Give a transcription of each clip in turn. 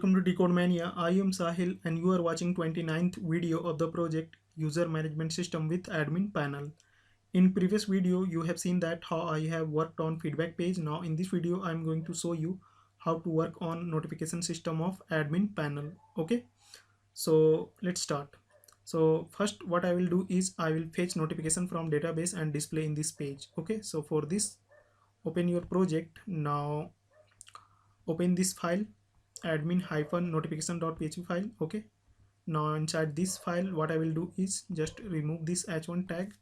welcome to DCodeMania. I am Sahil and you are watching 29th video of the project User Management System with Admin Panel. In previous video, you have seen that how I have worked on feedback page. Now in this video, I am going to show you how to work on notification system of Admin Panel. Okay, so let's start. So first what I will do is I will fetch notification from database and display in this page. Okay, so for this, open your project. Now open this file admin-notification.php file. Okay, now inside this file what I will do is just remove this h1 tag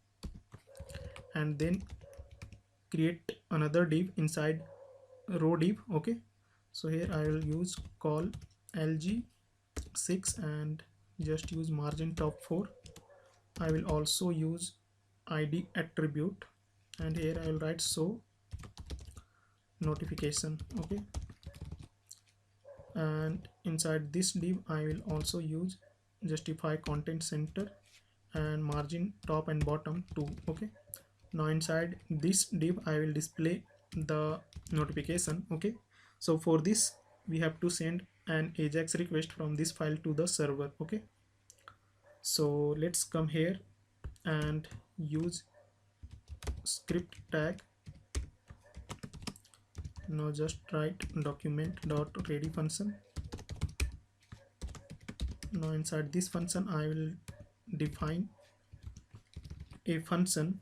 and then create another div inside row div. Okay, so here I will use call lg6 and just use margin top 4. I will also use id attribute and here I will write show notification. Okay, and inside this div I will also use justify content center and margin top and bottom 2. Okay, now inside this div I will display the notification. Okay, so for this we have to send an AJAX request from this file to the server. Okay, so let's come here and use script tag. Now just write document.ready function. Now inside this function I will define a function.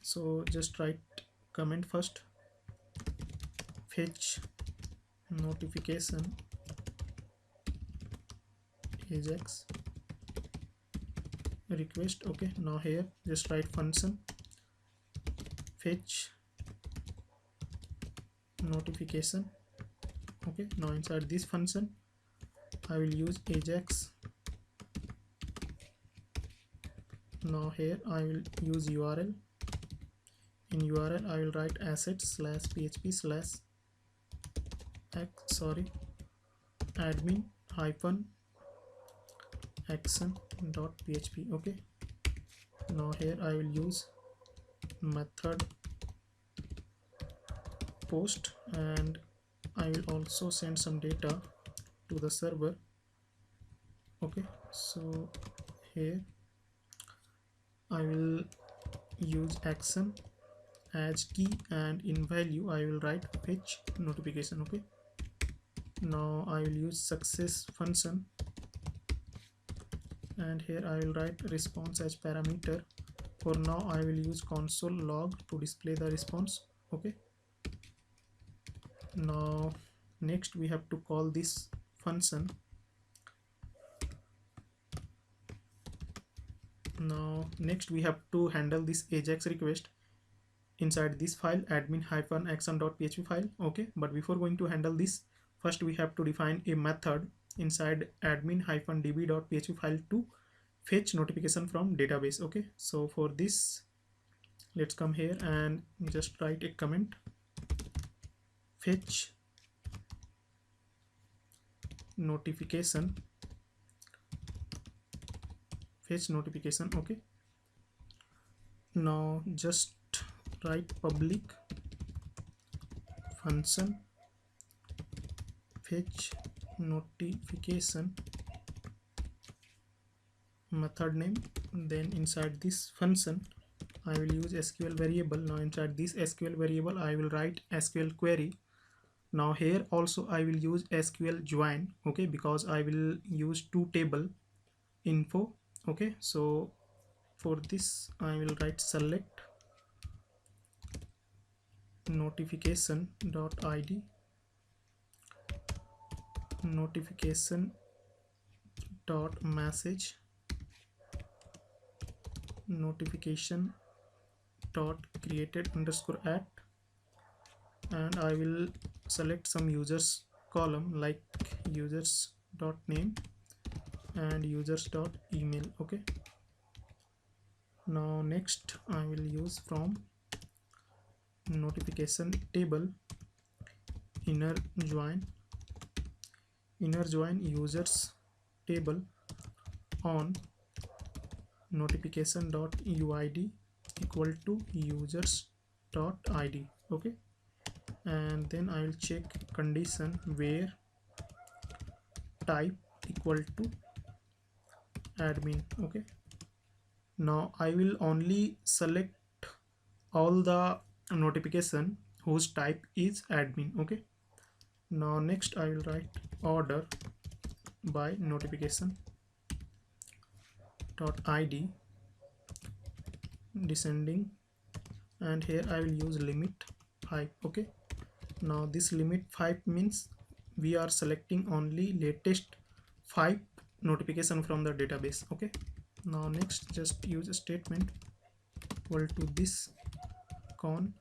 So just write comment first, fetch notification AJAX request. Okay, now here just write function fetch notification. Okay, now inside this function I will use AJAX. Now here I will use URL. In URL I will write admin-action.php. Okay, now here I will use method post and I will also send some data to the server. Okay, so here I will use action as key and in value I will write fetch notification. Okay, now I will use success function and here I will write response as parameter. For now I will use console log to display the response. Okay, now next we have to call this function. Now next we have to handle this AJAX request inside this file admin-action.php file. Okay, but before going to handle this, first we have to define a method inside admin-db.php file to fetch notification from database. Okay, so for this let's come here and just write a comment fetch notification. Okay, now just write public function fetch notification method name. Then inside this function I will use SQL variable. Now inside this SQL variable I will write SQL query. Now here also I will use SQL join. Okay, because I will use two table info. Okay, so for this I will write select notification.id notification.message notification.created_at and I will select some users column like users.name and users.email. Okay, now next I will use from notification table inner join users table on notification.uid equal to users.id. Okay, and then I will check condition where type equal to admin. Okay, now I will only select all the notification whose type is admin. Okay, now next I will write order by notification dot id descending, and here I will use limit 5. Okay, now this limit 5 means we are selecting only latest 5 notification from the database. Okay, now next just use a statement equal to this con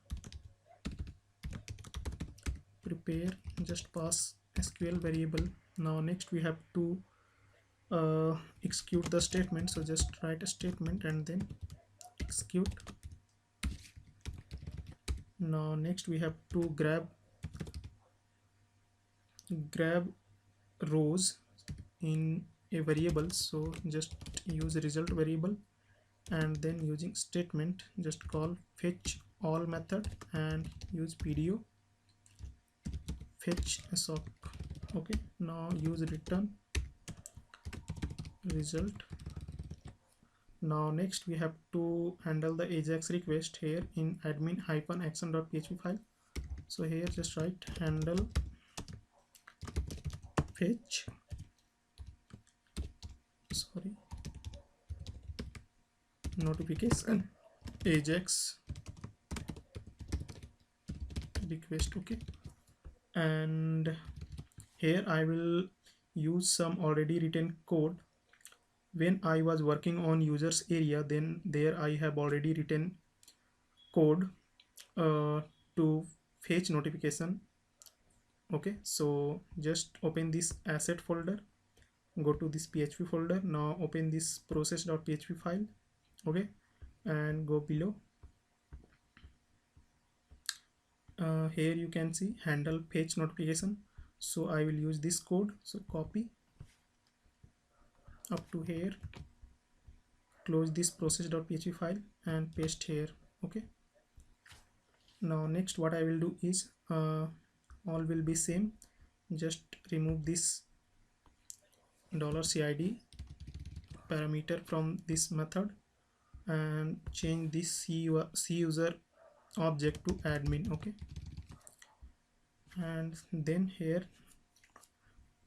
prepare, just pass SQL variable. Now next we have to execute the statement, so just write a statement and then execute. Now next we have to grab rows in a variable, so just use result variable, and then using statement just call fetch all method and use PDO fetch sock. Okay, now use return result. Now next we have to handle the AJAX request here in admin-action.php file. So here just write handle fetch notification AJAX request. Okay, and here I will use some already written code. When I was working on users area, then there I have already written code to fetch notification. Okay, so just open this asset folder, go to this PHP folder, now open this process.php file. Okay, and go below. Here you can see handle fetch notification, so I will use this code, so copy up to here, close this process.php file and paste here. Okay, now next what I will do is all will be same, just remove this $cid parameter from this method and change this cuser object to admin. Okay, and then here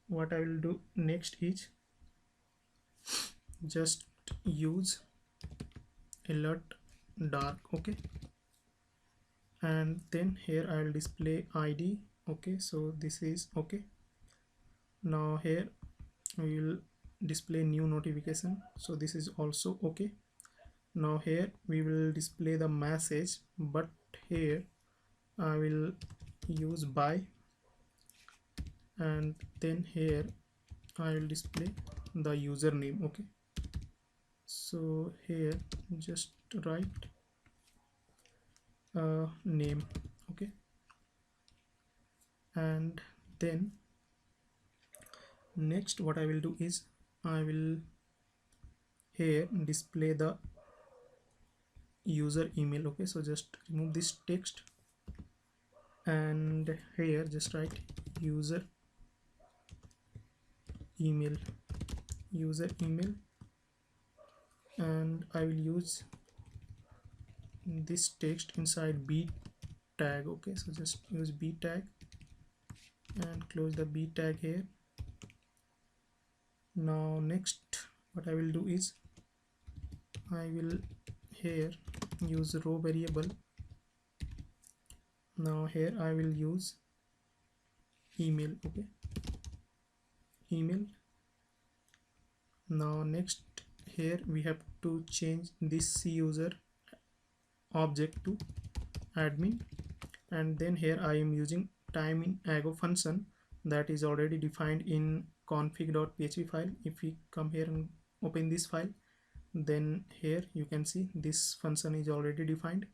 what I will do next is just use alert dark. Okay, and then here I will display ID. Okay, so this is okay. Now here we will display new notification, so this is also okay. Now here we will display the message, but here I will use by, and then here I will display the username. Okay, so here just write name. Okay, and then next what I will do is I will here display the user email. Okay, so just remove this text and here just write user email, and I will use this text inside b tag. Okay, so just use b tag and close the b tag here. Now next what I will do is I will here use row variable. Now here I will use email. Okay, email. Now next here we have to change this user object to admin, and then here I am using time in ago function that is already defined in config.php file. If we come here and open this file, then here you can see this function is already defined,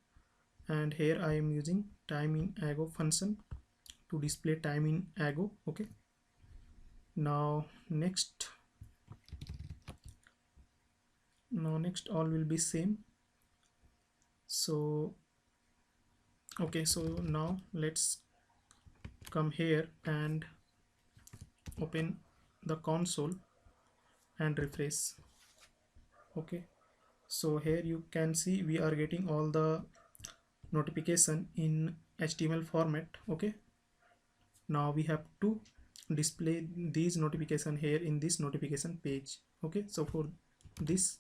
and here I am using time in ago function to display time in ago. Okay, now next all will be same. So okay, so now let's come here and open the console and refresh. Okay, so here you can see we are getting all the notification in HTML format. Okay, now we have to display these notification here in this notification page. Okay, so for this,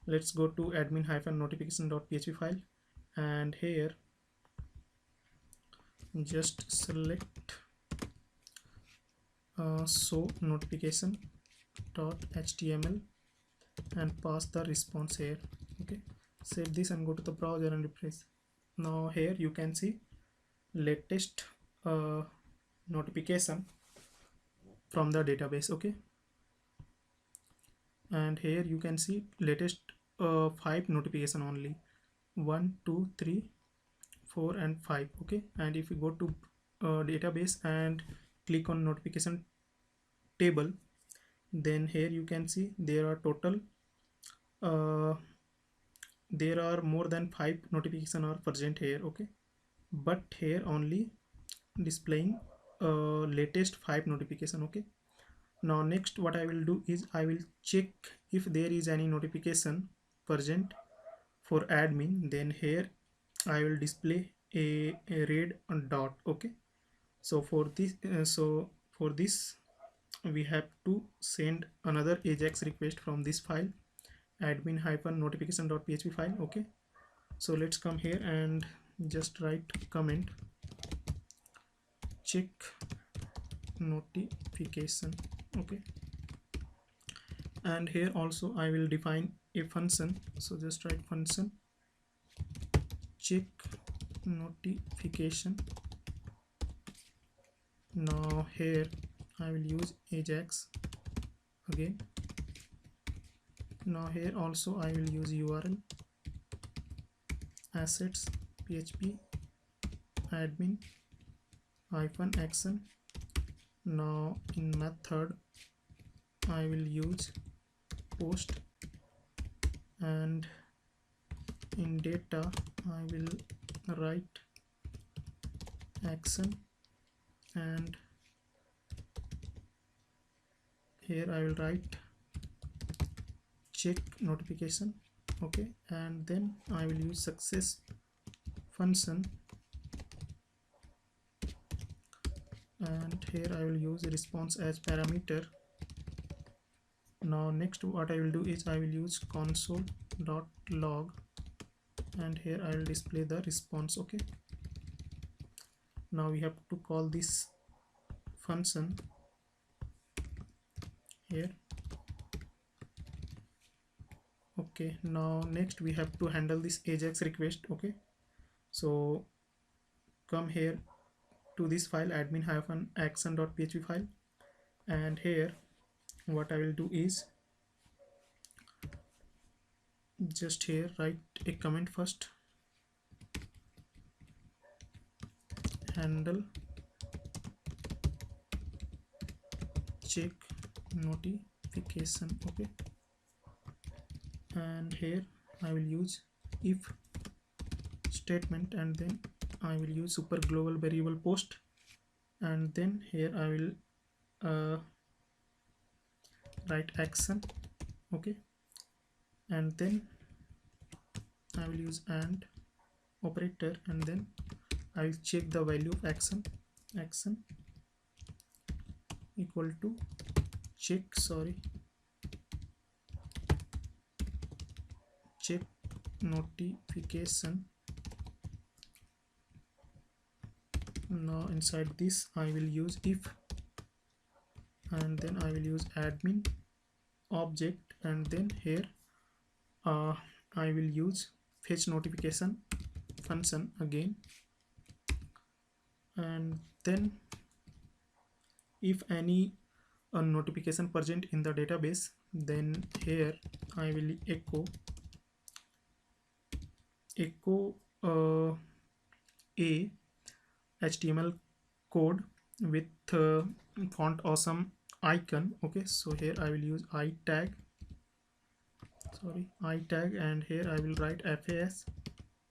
let's go to admin-notification.php file, and here just select show notification.html and pass the response here. Okay, save this and go to the browser and refresh. Now here you can see latest notification from the database. Okay, and here you can see latest 5 notification only, 1 2 3 4 and 5. Okay, and if you go to database and click on notification table, then here you can see there are total there are more than 5 notification are present here. Okay, but here only displaying latest 5 notification. Okay, now next what I will do is I will check if there is any notification present for admin, then here I will display a red dot. Okay, so for this we have to send another AJAX request from this file, admin-notification.php file. Okay, so let's come here and just write comment check notification. Okay, and here also I will define a function, so just write function check notification. Now here I will use AJAX again. Now here also I will use URL assets php admin -action. Now in method I will use post, and in data I will write action, and here I will write check notification. Okay, and then I will use success function, and here I will use response as parameter. Now next what I will do is I will use console.log, and here I will display the response. Okay, now we have to call this function here. Okay, now next we have to handle this AJAX request. Okay, so come here to this file admin-action.php file, and here what I will do is just here write a comment first, handle check notification. Okay, and here I will use if statement, and then I will use super global variable post, and then here I will write action. Okay, and then I will use and operator, and then I will check the value of action equal to check notification. Now inside this I will use if, and then I will use admin object, and then here I will use fetch notification function again, and then if any notification present in the database, then here I will echo a HTML code with font awesome icon. Okay, so here I will use I tag, and here I will write FAS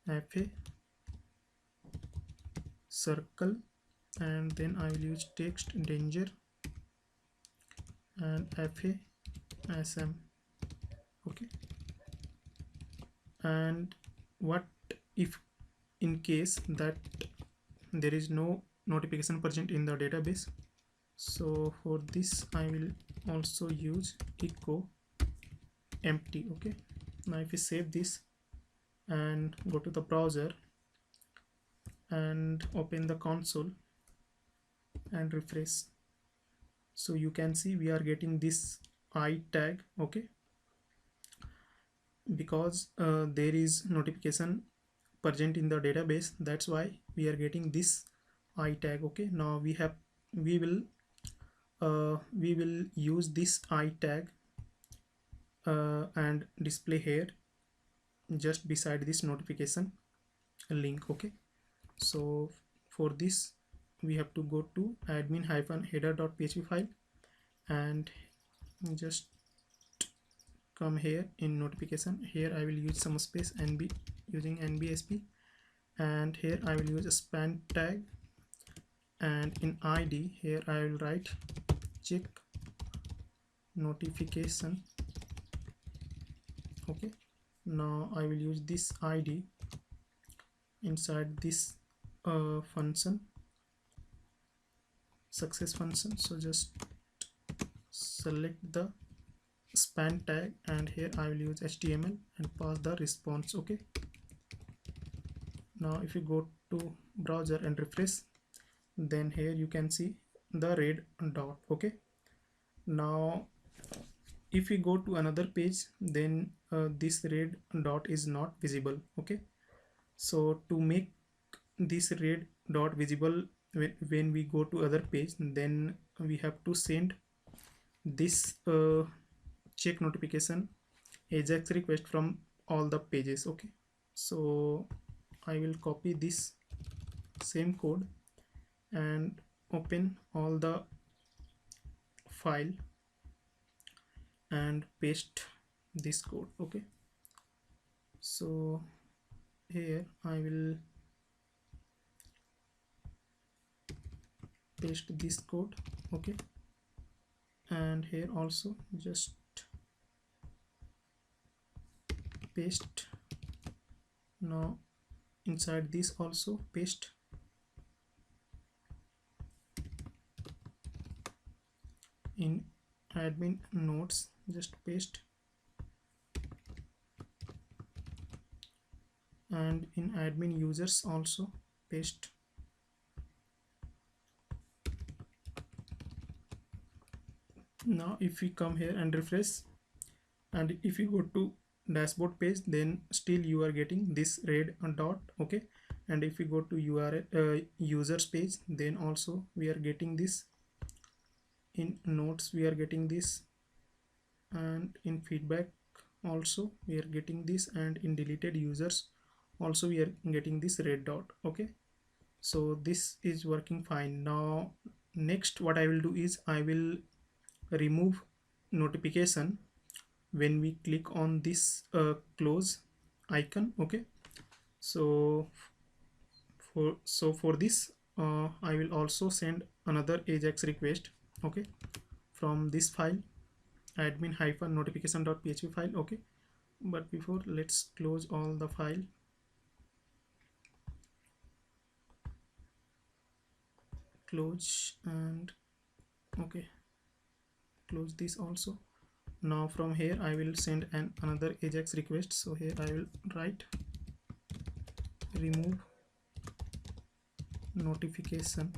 FA circle, and then I will use text danger, and FASM. Okay, and what if in case that there is no notification present in the database? So for this I will also use echo empty. Okay, now if you save this and go to the browser and open the console and refresh, so you can see we are getting this I tag. Okay, because there is notification present in the database, that's why we are getting this I tag. Okay, now we will use this I tag and display here just beside this notification link. Okay, so for this we have to go to admin-header.php file and just come here in notification. Here I will use some space nb using nbsp, and here I will use a span tag, and in id here I will write check notification. Okay, now I will use this id inside this function, success function. So just select the span tag, and here I will use HTML and pass the response. Okay, now if you go to browser and refresh, then here you can see the red dot. Okay, now if we go to another page, then this red dot is not visible. Okay, so to make this red dot visible when we go to other page, then we have to send this check notification AJAX request from all the pages. Okay, so I will copy this same code and open all the file and paste this code. Okay, so here I will paste this code. Okay, and here also just paste. Now inside this also paste. In admin notes just paste, and in admin users also paste. Now if we come here and refresh, and if you go to dashboard page, then still you are getting this red dot. Okay, and if you go to URL users page, then also we are getting this. In notes we are getting this, and in feedback also we are getting this, and in deleted users also we are getting this red dot. Okay, so this is working fine. Now next what I will do is I will remove notification when we click on this close icon. Okay, so for this I will also send another AJAX request. Okay, from this file admin-notification.php file. Okay, but before let's close all the file. Close, and okay, close this also. Now from here I will send another AJAX request. So here I will write remove notification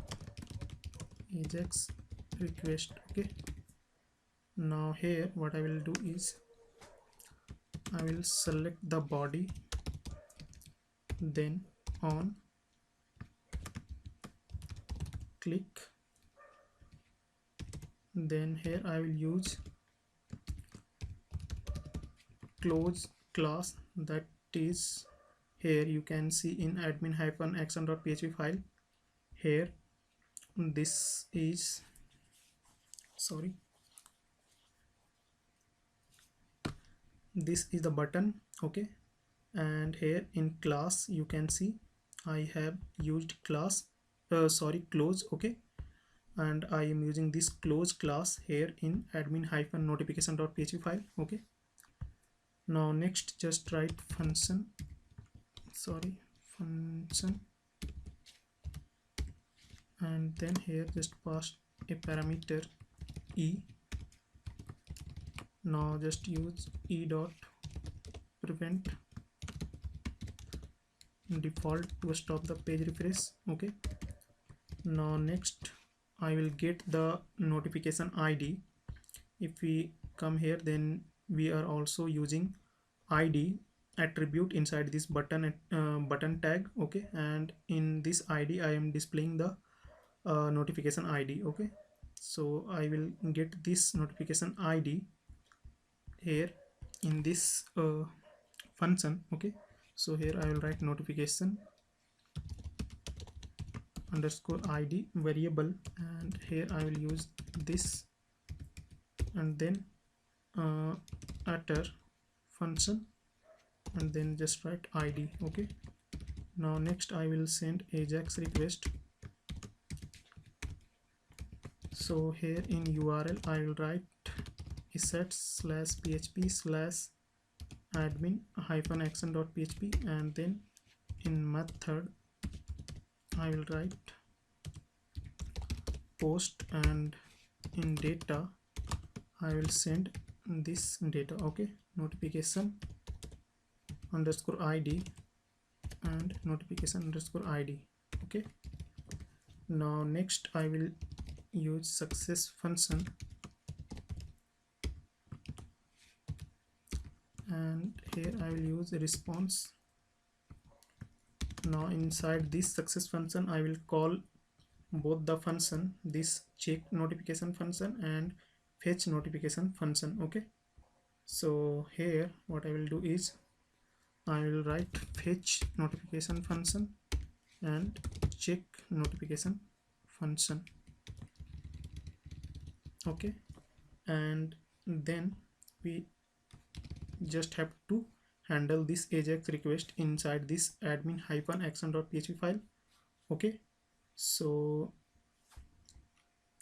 AJAX request. Okay, now here what I will do is I will select the body, then on, click, then here I will use close class, that is here you can see in admin-action.php file. Here this is, sorry, this is the button. Okay, and here in class you can see I have used class close. Okay, and I am using this close class here in admin-notification.php file. Okay, now next just write function and then here just pass a parameter e. Now just use e dot prevent default to stop the page refresh. Okay, now next I will get the notification ID. If we come here, then we are also using ID attribute inside this button tag. Okay, and in this ID I am displaying the notification ID. Okay, so I will get this notification ID here in this function. Okay, so here I will write notification underscore ID variable, and here I will use this, and then utter function, and then just write ID. Okay, now next I will send AJAX request. So here in URL I will write set/php/admin-action.php, and then in method I will write post, and in data I will send this data. Okay, notification underscore ID and notification underscore ID. Okay, now next I will use success function, and here I will use a response. Now inside this success function I will call both the function, this check notification function and fetch notification function. Okay, so here what I will do is I will write fetch notification function and check notification function. Okay, and then we just have to handle this AJAX request inside this admin-action.php file. Okay, so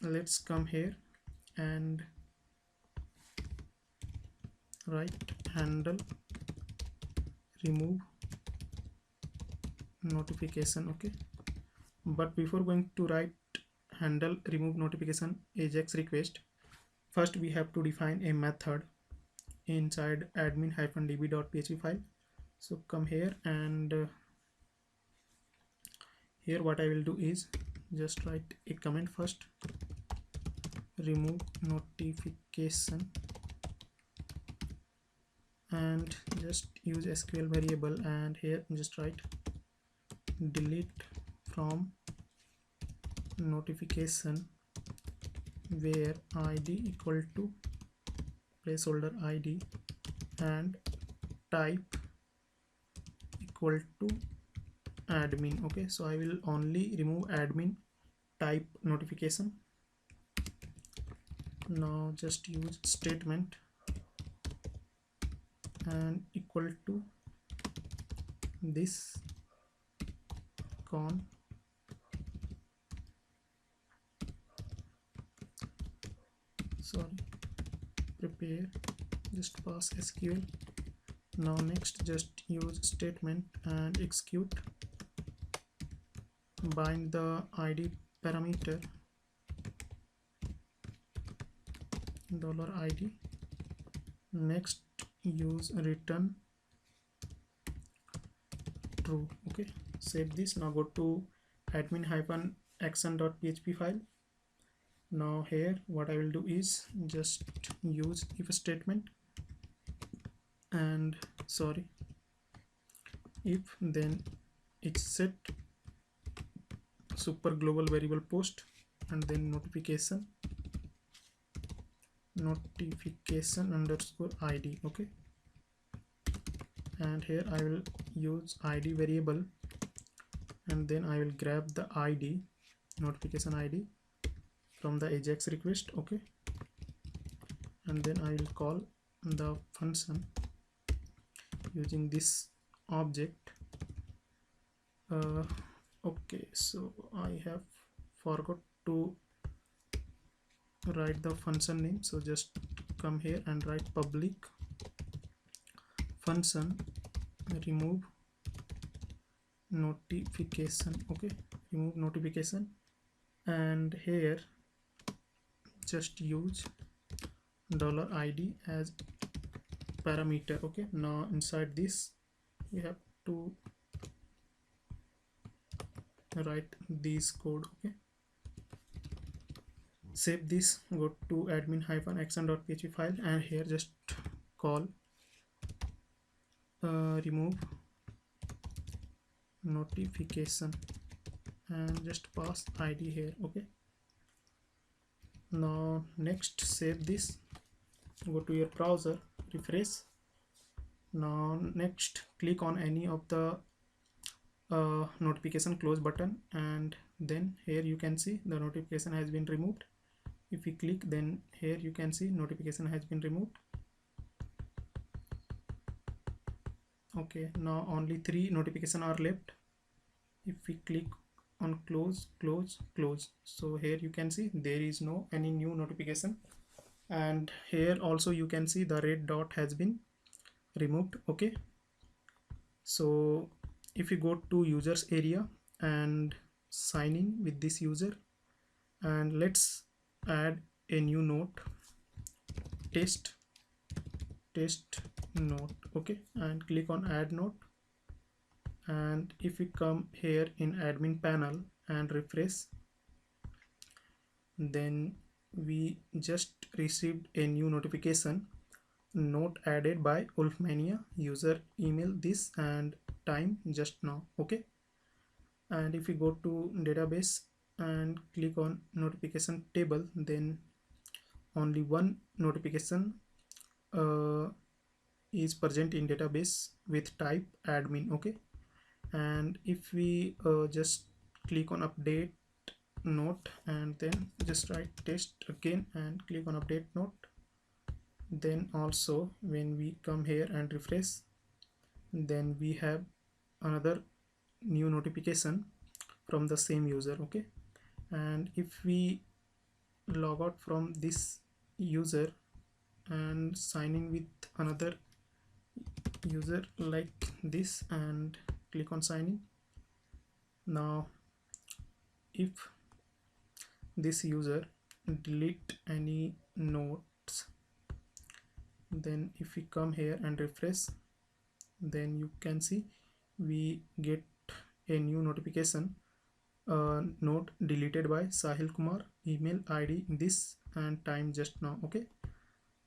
let's come here and write handle remove notification. Okay, but before going to write handle remove notification AJAX request, first we have to define a method inside admin-db.php file. So come here, and here what I will do is just write a comment first, remove notification, and just use SQL variable, and here just write delete from notification where ID equal to placeholder ID and type equal to admin. Okay, so I will only remove admin type notification. Now just use statement and equal to this con prepare, just pass SQL. Now next just use statement and execute, bind the ID parameter $id, next use return true. Okay, save this. Now go to admin-action.php file. Now here what I will do is just use if statement and if then it's set super global variable post, and then notification underscore ID. Okay, and here I will use ID variable, and then I will grab the ID notification ID from the AJAX request. Okay, and then I will call the function using this object. Okay, so I have forgot to write the function name. So just come here and write public function remove notification. Okay, remove notification, and here just use $id as parameter. Okay, now inside this we have to write this code. Okay, save this, go to admin-action.php file, and here just call remove notification and just pass id here. Okay, now next save this, go to your browser, refresh. Now next click on any of the notification close button, and then here you can see the notification has been removed. If we click, then here you can see notification has been removed. Okay, now only 3 notifications are left. If we click on close, so here you can see there is no any new notification, and here also you can see the red dot has been removed. Okay, so if you go to users area and sign in with this user, and let's add a new note, test note. Okay, and click on add note, and if we come here in admin panel and refresh, then we just received a new notification, note added by Wolfmania, user email this and time just now. Okay, and if we go to database and click on notification table, then only one notification is present in database with type admin. Okay, and if we just click on update note and then just write test again and click on update note, then also when we come here and refresh, then we have another new notification from the same user. Okay, and if we log out from this user and sign in with another user like this and click on sign in, now if this user delete any notes, then if we come here and refresh, then you can see we get a new notification, note deleted by Sahil Kumar, email id this and time just now. Okay,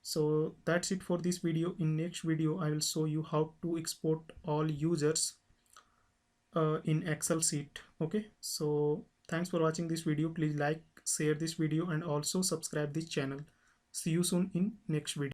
so that's it for this video. In next video I will show you how to export all users in Excel sheet. Okay, so thanks for watching this video. Please like, share this video, and also subscribe this channel. See you soon in next video.